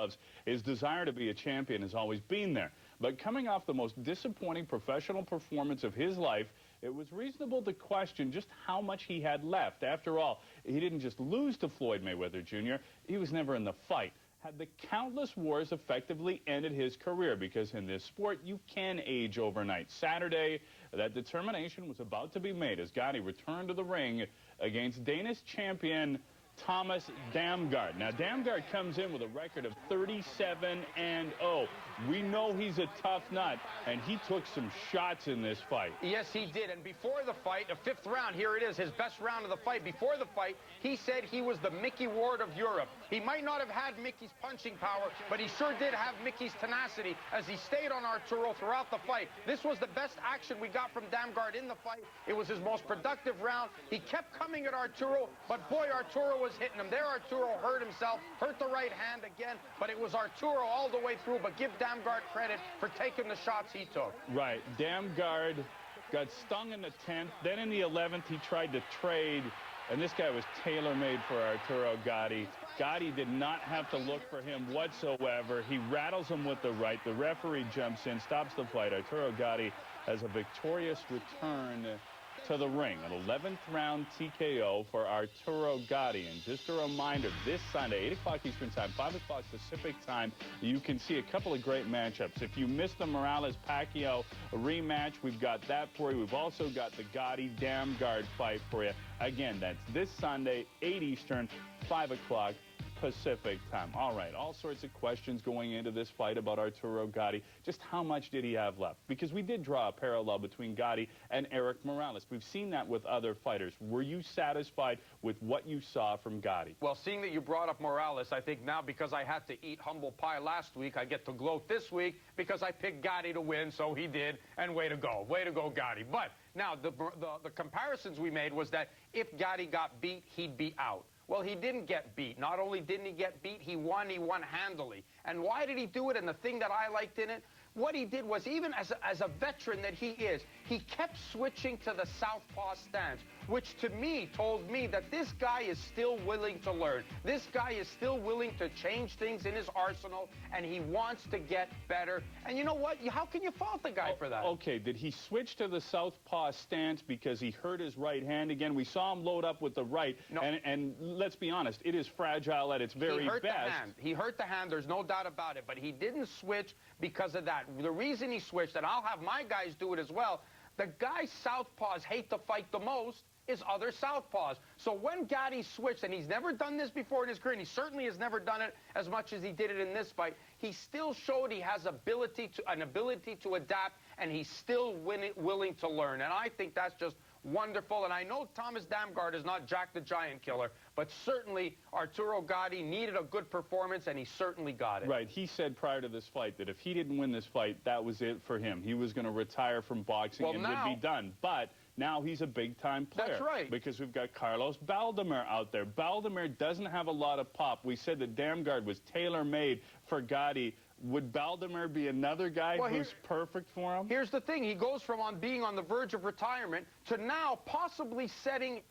loves. His desire to be a champion has always been there. But coming off the most disappointing professional performance of his life, it was reasonable to question just how much he had left. After all, he didn't just lose to Floyd Mayweather Jr., he was never in the fight. Had the countless wars effectively ended his career? Because in this sport, you can age overnight. Saturday, that determination was about to be made as Gatti returned to the ring against Danish champion Thomas Damgaard. Now, Damgaard comes in with a record of 37-0. We know he's a tough nut, and he took some shots in this fight. Yes, he did. And before the fight, the fifth round, here it is, his best round of the fight. Before the fight, he said he was the Mickey Ward of Europe. He might not have had Mickey's punching power, but he sure did have Mickey's tenacity as he stayed on Arturo throughout the fight. This was the best action we got from Damgaard in the fight. It was his most productive round. He kept coming at Arturo, but boy, Arturo was hitting him. There, Arturo hurt himself, hurt the right hand again, but it was Arturo all the way through. But give Damgaard credit for taking the shots he took. Right. Damgaard got stung in the 10th. Then in the 11th, he tried to trade, and this guy was tailor-made for Arturo Gatti. Gatti did not have to look for him whatsoever. He rattles him with the right. The referee jumps in, stops the fight. Arturo Gatti has a victorious return to the ring. An 11th round TKO for Arturo Gatti. And just a reminder, this Sunday, 8 o'clock Eastern Time, 5 o'clock Pacific Time, you can see a couple of great matchups. If you missed the Morales-Pacquiao rematch, we've got that for you. We've also got the Gatti-Damgaard fight for you. Again, that's this Sunday, 8 Eastern, 5 o'clock Pacific Time. All right, all sorts of questions going into this fight about Arturo Gatti. Just how much did he have left? Because we did draw a parallel between Gatti and Eric Morales. We've seen that with other fighters. Were you satisfied with what you saw from Gatti? Well, seeing that you brought up Morales, I think now because I had to eat humble pie last week, I get to gloat this week because I picked Gatti to win, so he did, and way to go. Way to go, Gatti. But now, the comparisons we made was that if Gatti got beat, he'd be out. Well, he didn't get beat. Not only didn't he get beat, he won handily. And why did he do it? And the thing that I liked in it, what he did was, even as a veteran that he is, he kept switching to the southpaw stance, which to me told me that this guy is still willing to learn. This guy is still willing to change things in his arsenal, and he wants to get better. And you know what? How can you fault the guy for that? Okay, did he switch to the southpaw stance because he hurt his right hand again? We saw him load up with the right, no. And let's be honest, it is fragile at its very best. The hand. He hurt the hand, there's no doubt about it, but he didn't switch because of that. The reason he switched, and I'll have my guys do it as well, the guys southpaws hate to fight the most is other southpaws. So when Gatti switched, and he's never done this before in his career, and he certainly has never done it as much as he did it in this fight, he still showed he has an ability to adapt, and he's still willing to learn. And I think that's just wonderful. And I know Thomas Damgaard is not Jack the Giant Killer, but certainly Arturo Gatti needed a good performance, and he certainly got it. Right. He said prior to this fight that if he didn't win this fight, that was it for him. He was going to retire from boxing and would be done. But now he's a big-time player. That's right. Because we've got Carlos Baldomir out there. Baldomir doesn't have a lot of pop. We said that Damgaard was tailor-made for Gatti. Would Baldomir be another guy who's perfect for him? Here's the thing. He goes from being on the verge of retirement to now possibly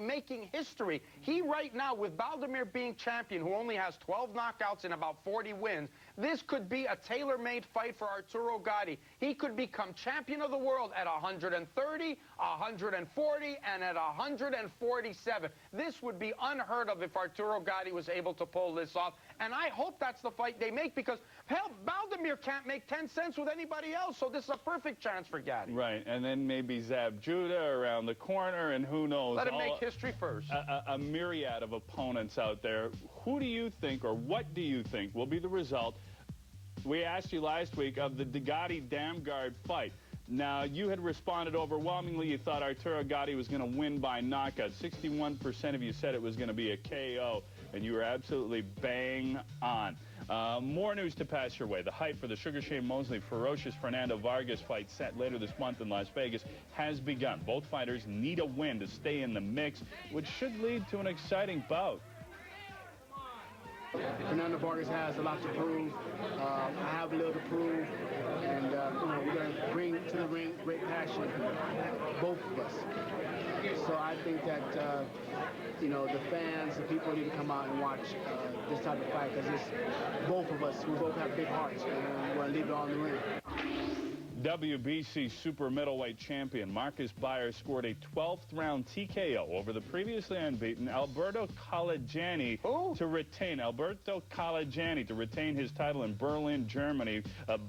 making history. He right now, with Baldomir being champion, who only has 12 knockouts and about 40 wins, this could be a tailor-made fight for Arturo Gatti. He could become champion of the world at 130, 140, and at 147. This would be unheard of if Arturo Gatti was able to pull this off. And I hope that's the fight they make, because, hell, Baldomir can't make 10 cents with anybody else, so this is a perfect chance for Gatti. Right, and then maybe Zab Judah around the corner, and who knows. Let him make history first. A myriad of opponents out there. Who do you think, or what do you think will be the result? We asked you last week of the Gatti-Damgaard fight. Now, you had responded overwhelmingly. You thought Arturo Gatti was going to win by knockout. 61% of you said it was going to be a KO, and you were absolutely bang on. More news to pass your way. The hype for the Shane Mosley ferocious Fernando Vargas fight set later this month in Las Vegas has begun. Both fighters need a win to stay in the mix, which should lead to an exciting bout. Fernando Vargas has a lot to prove. I have a little to prove, and you know, we're going to bring to the ring great passion, both of us. So I think that you know, the fans, the people need to come out and watch this type of fight, because it's both of us. We both have big hearts, and we want to leave it all in the ring. WBC super middleweight champion Marcus Byers scored a 12th round TKO over the previously unbeaten Alberto Calagiani to retain his title in Berlin, Germany.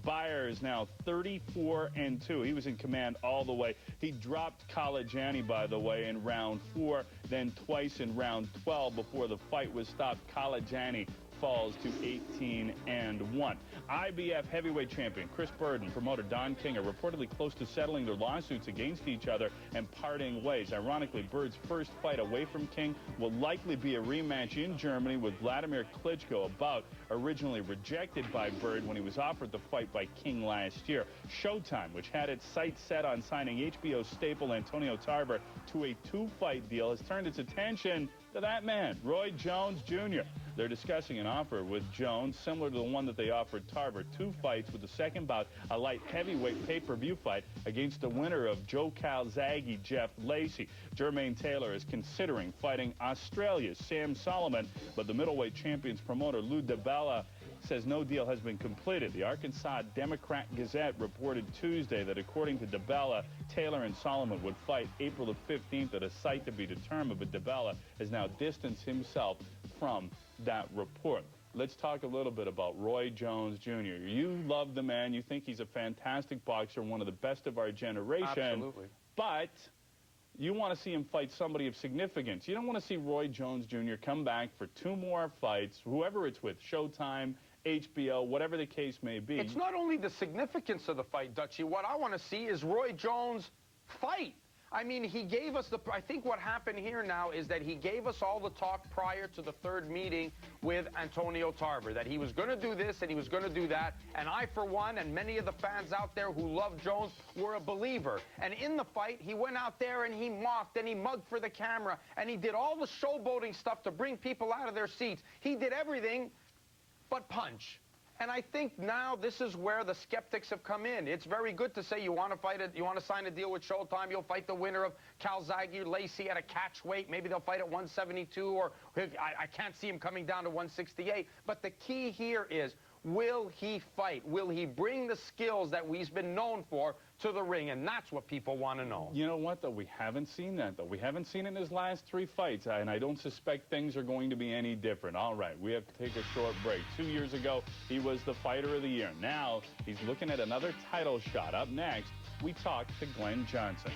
Byers now 34-2. He was in command all the way. He dropped Calagiani, by the way, in round 4, then twice in round 12 before the fight was stopped. Calagiani falls to 18-1. IBF heavyweight champion Chris Bird and promoter Don King are reportedly close to settling their lawsuits against each other and parting ways. Ironically, Bird's first fight away from King will likely be a rematch in Germany with Vladimir Klitschko, a bout originally rejected by Bird when he was offered the fight by King last year. Showtime, which had its sights set on signing HBO staple Antonio Tarver to a 2-fight deal, has turned its attention to that man, Roy Jones Jr. They're discussing an offer with Jones similar to the one that they offered Tarver, 2 fights with the second bout, a light heavyweight pay-per-view fight against the winner of Joe Calzaghe, Jeff Lacey. Jermaine Taylor is considering fighting Australia's Sam Solomon, but the middleweight champion's promoter Lou DiBella says no deal has been completed. The Arkansas Democrat-Gazette reported Tuesday that according to DiBella, Taylor and Solomon would fight April the 15th at a site to be determined, but DiBella has now distanced himself from that report. Let's talk a little bit about Roy Jones Jr. You love the man. You think he's a fantastic boxer, one of the best of our generation. Absolutely. But you want to see him fight somebody of significance. You don't want to see Roy Jones Jr. come back for 2 more fights, whoever it's with, Showtime, HBO, whatever the case may be. It's not only the significance of the fight, Dutchie. What I want to see is Roy Jones fight. I mean, he gave us I think what happened here now is that he gave us all the talk prior to the 3rd meeting with Antonio Tarver, that he was going to do this and he was going to do that. And I, for one, and many of the fans out there who love Jones were a believer. And in the fight, he went out there and he mocked and he mugged for the camera and he did all the showboating stuff to bring people out of their seats. He did everything but punch. And I think now this is where the skeptics have come in. It's very good to say you want to fight it, you want to sign a deal with Showtime, you'll fight the winner of Calzaghe, Lacey at a catch weight. Maybe they'll fight at 172, or I can't see him coming down to 168. But the key here is, will he fight? Will he bring the skills that he's been known for to the ring? And that's what people want to know. You know what, though? We haven't seen that, though. We haven't seen it in his last 3 fights, and I don't suspect things are going to be any different. All right, we have to take a short break. 2 years ago, he was the fighter of the year. Now, he's looking at another title shot. Up next, we talk to Glen Johnson.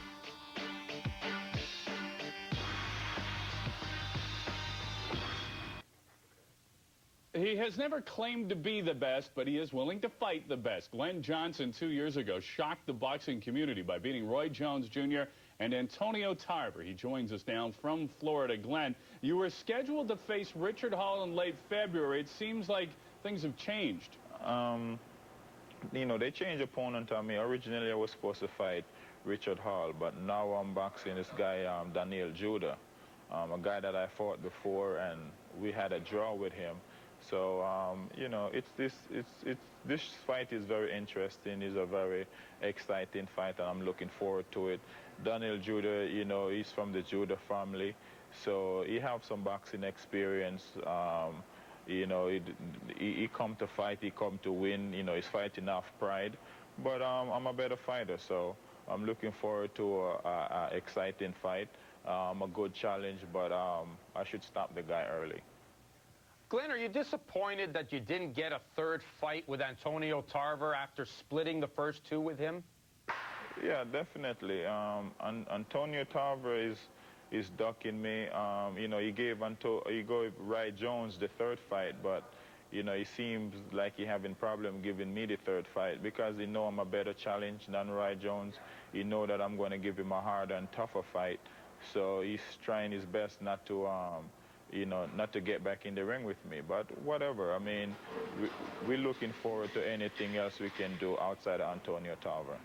He has never claimed to be the best, but he is willing to fight the best. Glen Johnson 2 years ago shocked the boxing community by beating Roy Jones Jr. and Antonio Tarver. He joins us now from Florida. Glen, you were scheduled to face Richard Hall in late February. It seems like things have changed. You know, they changed opponent on me. Originally, I was supposed to fight Richard Hall, but now I'm boxing this guy, Daniel Judah, a guy that I fought before, and we had a draw with him. So, you know, this fight is very interesting. It's a very exciting fight, and I'm looking forward to it. Daniel Judah, you know, he's from the Judah family, so he has some boxing experience. You know, he come to fight, he come to win. You know, he's fighting off pride. But I'm a better fighter, so I'm looking forward to a exciting fight, a good challenge, but I should stop the guy early. Glen, are you disappointed that you didn't get a 3rd fight with Antonio Tarver after splitting the first 2 with him? Yeah, definitely. Antonio Tarver is ducking me. You know, he gave Roy Jones the 3rd fight, but you know, he seems like he having problem giving me the 3rd fight because he know I'm a better challenge than Roy Jones. He know that I'm going to give him a harder and tougher fight, so he's trying his best not to you know, not to get back in the ring with me. But whatever, I mean, we're looking forward to anything else we can do outside of Antonio Tarver.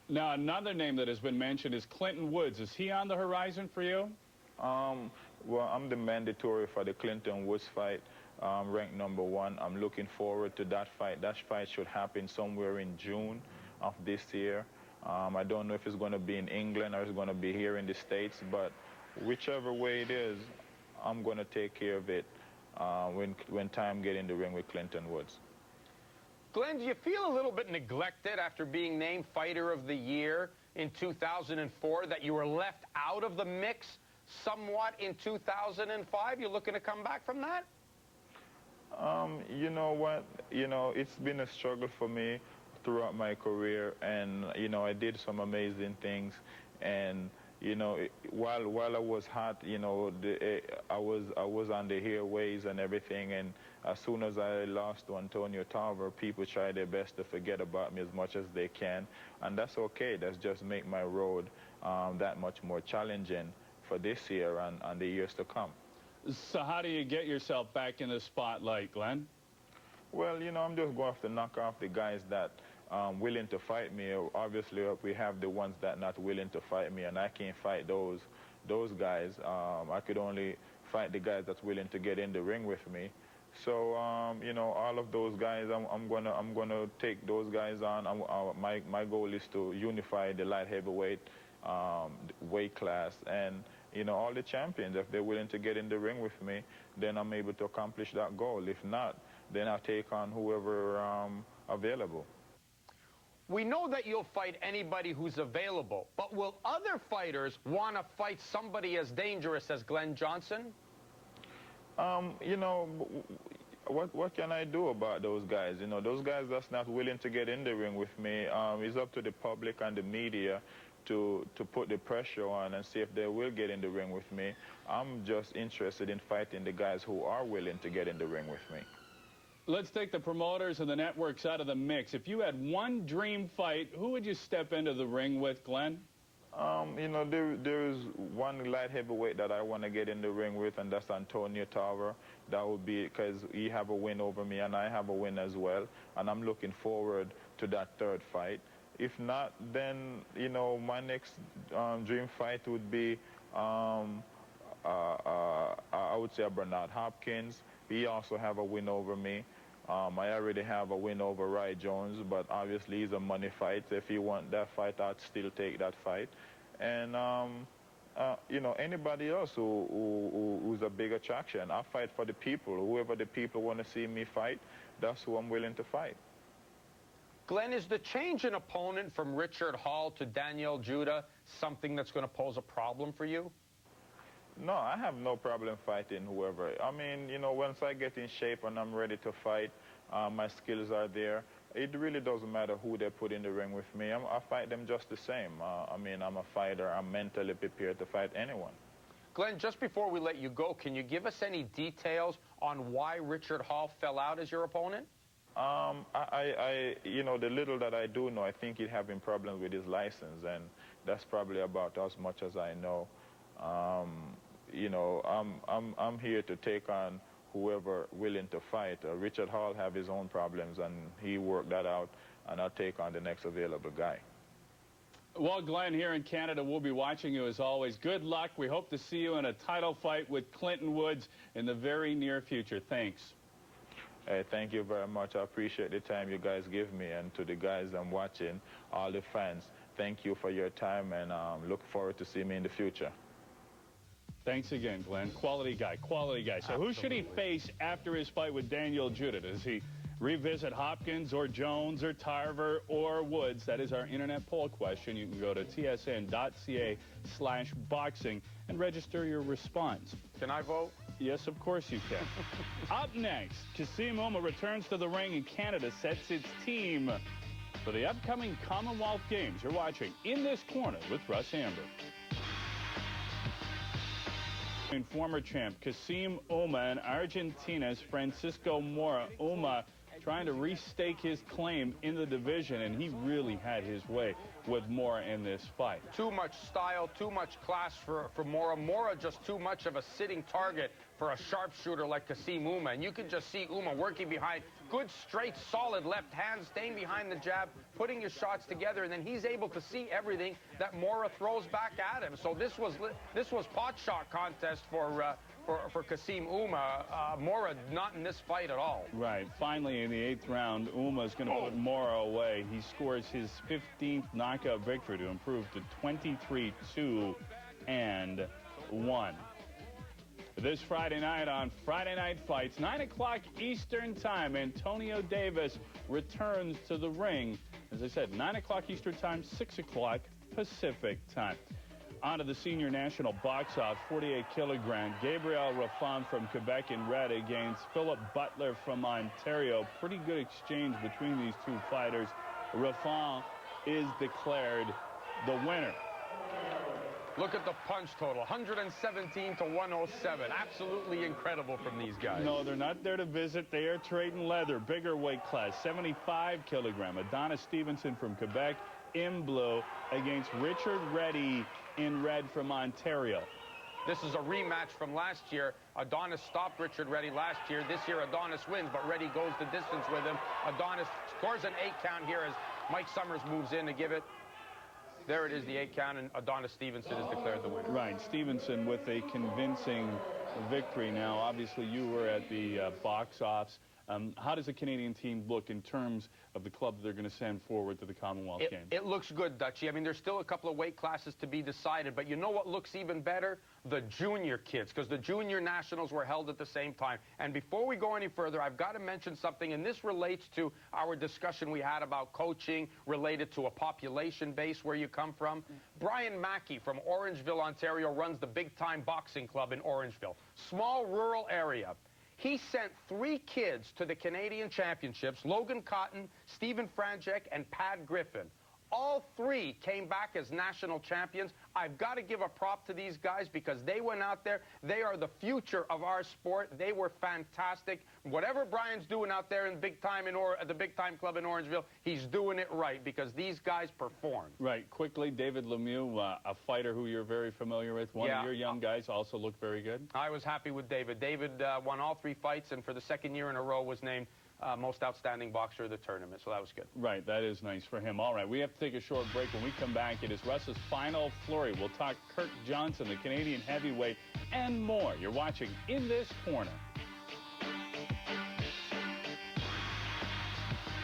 Now, another name that has been mentioned is Clinton Woods. Is he on the horizon for you? Well, I'm the mandatory for the Clinton Woods fight. ranked #1. I'm looking forward to that fight. That fight should happen somewhere in June of this year. I don't know if it's going to be in England or it's going to be here in the States, but whichever way it is, I'm going to take care of it when time get in the ring with Clinton Woods. Glenn, do you feel a little bit neglected after being named Fighter of the Year in 2004, that you were left out of the mix somewhat in 2005? You looking to come back from that? You know what? You know, it's been a struggle for me throughout my career, and you know, I did some amazing things, and you know, while I was hot, you know, I was on the airways and everything, and as soon as I lost to Antonio Tarver, people try their best to forget about me as much as they can, and that's okay. That's just make my road that much more challenging for this year and the years to come. So how do you get yourself back in the spotlight, Glenn? Well, you know, I'm just going to have to knock off the guys that willing to fight me. Obviously, we have the ones that not willing to fight me, and I can't fight those guys. I could only fight the guys that's willing to get in the ring with me. So, you know, all of those guys, I'm gonna take those guys on. My goal is to unify the light heavyweight weight class, and you know, all the champions. If they're willing to get in the ring with me, then I'm able to accomplish that goal. If not, then I'll take on whoever available. We know that you'll fight anybody who's available, but will other fighters want to fight somebody as dangerous as Glen Johnson? You know, what can I do about those guys? You know, those guys that's not willing to get in the ring with me, it's up to the public and the media to put the pressure on and see if they will get in the ring with me. I'm just interested in fighting the guys who are willing to get in the ring with me. Let's take the promoters and the networks out of the mix. If you had one dream fight, who would you step into the ring with, Glenn? You know, there is one light heavyweight that I want to get in the ring with, and that's Antonio Tarver. That would be because he have a win over me, and I have a win as well. And I'm looking forward to that third fight. If not, then, you know, my next dream fight would be, I would say, Bernard Hopkins. He also have a win over me. I already have a win over Ry Jones, but obviously he's a money fight. If he want that fight, I'd still take that fight. And, you know, anybody else who's a big attraction, I fight for the people. Whoever the people want to see me fight, that's who I'm willing to fight. Glenn, is the change in opponent from Richard Hall to Daniel Judah something that's going to pose a problem for you? No, I have no problem fighting whoever. I mean, you know, once I get in shape and I'm ready to fight, my skills are there. It really doesn't matter who they put in the ring with me. I fight them just the same. I mean, I'm a fighter. I'm mentally prepared to fight anyone. Glenn, just before we let you go, can you give us any details on why Richard Hall fell out as your opponent? You know, the little that I do know, I think he's having problems with his license, and that's probably about as much as I know. You know, I'm here to take on whoever willing to fight. Richard Hall have his own problems, and he worked that out, and I'll take on the next available guy. Well, Glenn, here in Canada, we'll be watching you as always. Good luck. We hope to see you in a title fight with Clinton Woods in the very near future. Thanks. Hey, thank you very much. I appreciate the time you guys give me, and to the guys I'm watching, all the fans, thank you for your time, and look forward to seeing me in the future. Thanks again, Glenn. Quality guy, quality guy. So who should he face after his fight with Daniel Judah? Does he revisit Hopkins or Jones or Tarver or Woods? That is our internet poll question. You can go to tsn.ca/boxing and register your response. Can I vote? Yes, of course you can. Up next, Kasim Ouma returns to the ring, and Canada sets its team for the upcoming Commonwealth Games. You're watching In This Corner with Russ Anber. And former champ Kasim Ouma and Argentina's Francisco Mora. Ouma trying to restake his claim in the division, and he really had his way with Mora in this fight. Too much style, too much class for Mora. Mora just too much of a sitting target for a sharpshooter like Kasim Ouma. And you can just see Ouma working behind good, straight, solid left hand, staying behind the jab, putting his shots together, and then he's able to see everything that Mora throws back at him. So this was pot shot contest for for Kasim Uma. Mora not in this fight at all. Right. Finally, in the 8th round, Uma's going to put Mora away. He scores his 15th knockout victory to improve to 23-2-1. This Friday night on Friday Night Fights, 9 o'clock Eastern Time, Antonio Davis returns to the ring. As I said, 9 o'clock Eastern Time, 6 o'clock Pacific Time. On to the senior national box-off, 48 kilogram. Gabriel Raffin from Quebec in red against Philip Butler from Ontario. Pretty good exchange between these two fighters. Raffin is declared the winner. Look at the punch total, 117 to 107. Absolutely incredible from these guys. No, they're not there to visit. They are trading leather. Bigger weight class, 75 kilogram. Adonis Stevenson from Quebec in blue against Richard Reddy in red from Ontario. This is a rematch from last year. Adonis stopped Richard Reddy last year. This year, Adonis wins, but Reddy goes the distance with him. Adonis scores an 8 count here as Mike Summers moves in to give it. There it is, the 8 count, and Adonis Stevenson is declared the winner. Right, Stevenson with a convincing victory. Now, obviously, you were at the box-offs. How does the Canadian team look in terms of the club that they're going to send forward to the Commonwealth Games? It looks good, Dutchie. I mean, there's still a couple of weight classes to be decided, but you know what looks even better? The junior kids, because the junior nationals were held at the same time. And before we go any further, I've got to mention something, and this relates to our discussion we had about coaching related to a population base where you come from. Brian Mackey from Orangeville, Ontario, runs the Big Time Boxing Club in Orangeville. Small rural area. He sent 3 kids to the Canadian Championships, Logan Cotton, Stephen Franchek, and Pat Griffin. All 3 came back as national champions. I've got to give a prop to these guys because they went out there. They are the future of our sport. They were fantastic. Whatever Brian's doing out there in Big Time the Big Time Club in Orangeville, he's doing it right because these guys performed. Right. Quickly, David Lemieux, a fighter who you're very familiar with. One of your young guys also looked very good. I was happy with David. David won all 3 fights and for the 2nd year in a row was named most outstanding boxer of the tournament, so that was good. Right, that is nice for him. All right, we have to take a short break. When we come back, it is Russ's Final Flurry. We'll talk Kirk Johnson, the Canadian heavyweight, and more. You're watching In This Corner.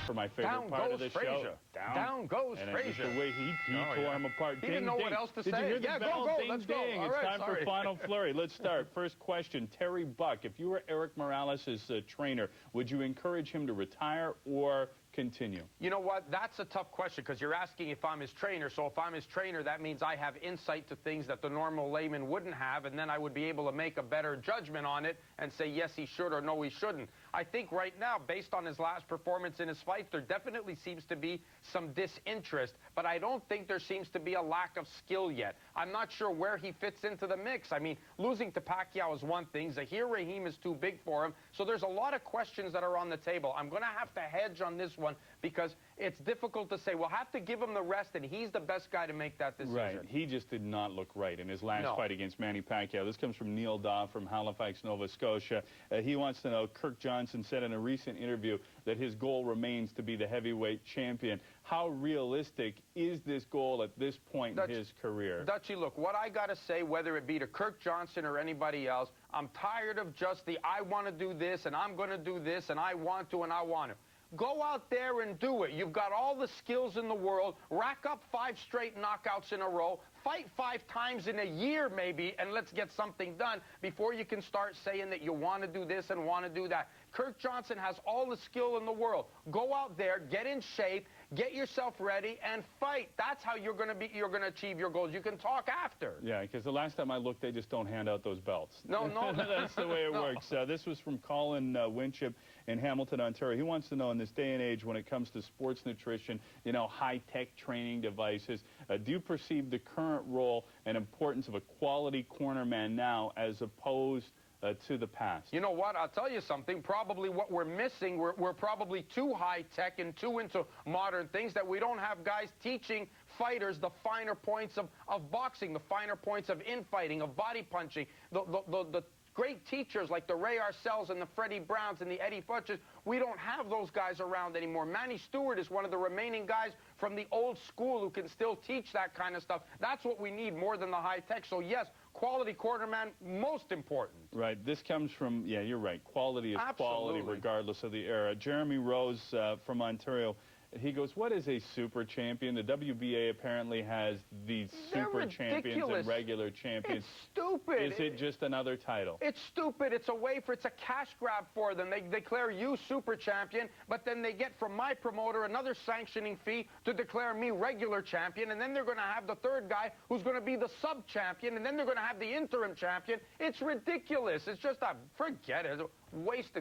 For my favorite part of the show. Down goes Frazier. And the way he tore him apart. He didn't know what else to say. Did you hear the bell? Go. Ding, Let's ding. go. All It's right, time for Final Flurry. Let's start. First question, Terry Buck. If you were Eric Morales' trainer, would you encourage him to retire or continue? You know what? That's a tough question because you're asking if I'm his trainer. So if I'm his trainer, that means I have insight to things that the normal layman wouldn't have, and then I would be able to make a better judgment on it and say, yes, he should or no, he shouldn't. I think right now, based on his last performance in his fights, there definitely seems to be some disinterest, but I don't think there seems to be a lack of skill yet. I'm not sure where he fits into the mix. I mean, losing to Pacquiao is one thing. Zahir Rahim is too big for him. So there's a lot of questions that are on the table. I'm going to have to hedge on this one because it's difficult to say. We'll have to give him the rest, and he's the best guy to make that decision. Right. He just did not look right in his last fight against Manny Pacquiao. This comes from Neil Daw from Halifax, Nova Scotia. He wants to know, Kirk Johnson said in a recent interview that his goal remains to be the heavyweight champion. How realistic is this goal at this point in his career? Dutchie, look, what I got to say, whether it be to Kirk Johnson or anybody else, I'm tired of just the I want to do this, and I'm going to do this, and I want to, and I want to. Go out there and do it. You've got all the skills in the world. Rack up 5 straight knockouts in a row. Fight 5 times in a year, maybe, and let's get something done before you can start saying that you want to do this and want to do that. Kirk Johnson has all the skill in the world. Go out there, get in shape, get yourself ready, and fight. That's how you're going to achieve your goals. You can talk after. Yeah, because the last time I looked, they just don't hand out those belts. No. That's the way it works. This was from Colin Winship in Hamilton, Ontario. He wants to know, in this day and age, when it comes to sports nutrition, you know, high-tech training devices, do you perceive the current role and importance of a quality cornerman now as opposed to the past? You know what? I'll tell you something. Probably what we're missing, we're probably too high-tech and too into modern things that we don't have guys teaching fighters the finer points of boxing, the finer points of infighting, of body punching, the great teachers like the Ray Arcells and the Freddie Browns and the Eddie Futches. We don't have those guys around anymore. Manny Stewart is one of the remaining guys from the old school who can still teach that kind of stuff. That's what we need more than the high tech. So yes, quality cornerman, most important. Right. This comes from, yeah, you're right. Quality is quality Absolutely. regardless of the era. Jeremy Rose from Ontario, he goes, what is a super champion? The WBA apparently has these They're super champions ridiculous. and regular champions. It's stupid. Is it just another title? It's stupid. It's a cash grab for them. They declare you super champion, but then they get from my promoter another sanctioning fee to declare me regular champion, and then they're going to have the third guy who's going to be the sub champion, and then they're going to have the interim champion. It's ridiculous. It's just forget it. Wasted